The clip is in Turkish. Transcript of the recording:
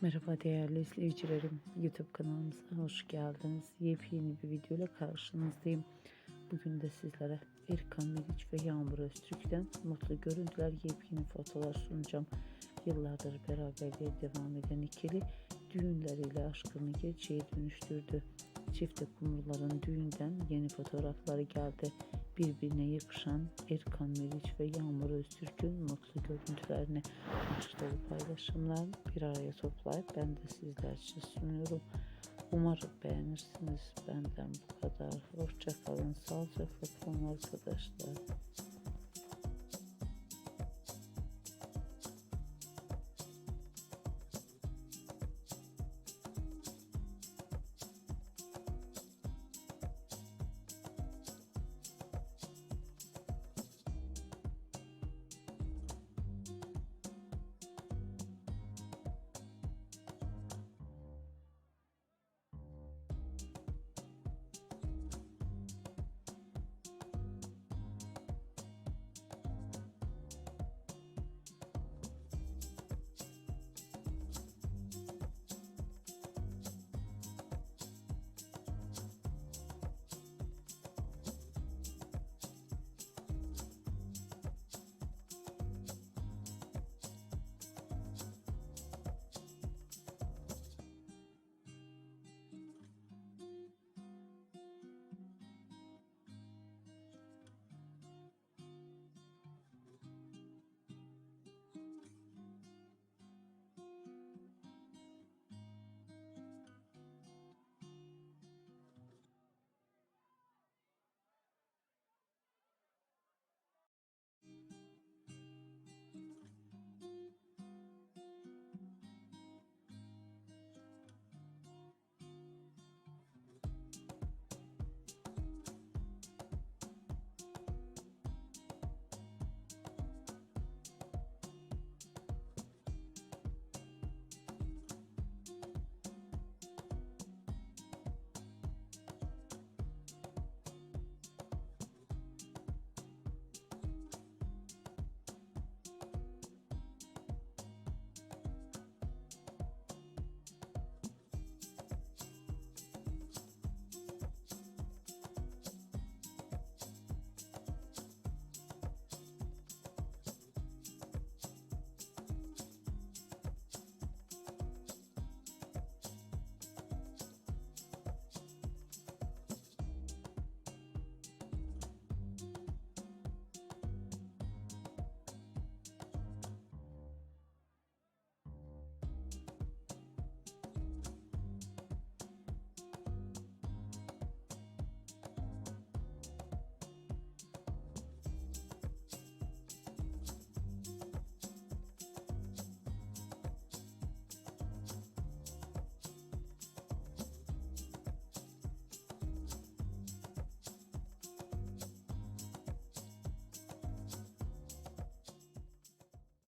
Merhaba değerli izleyicilerim, YouTube kanalımıza hoş geldiniz. Yepyeni bir video ile karşınızdayım. Bugün de sizlere Erkan ve Yağmur Öztürk'ten mutlu görüntüler, yepyeni fotoğraflar sunacağım. Yıllardır beraberliğe devam eden ikili düğünleriyle aşkını gerçeğe dönüştürdü. Çifte kumruların düğünden yeni fotoğrafları geldi. Birbirine yakışan Erkan ve Yağmur Öztürk'ün mutlu görüntülerini, aşk dolu paylaşımlar bir araya toplayıp ben de sizler için sunuyorum. Umarım beğenirsiniz. Benden bu kadar. Hoşça kalın, sağlıcakla kalın arkadaşlar.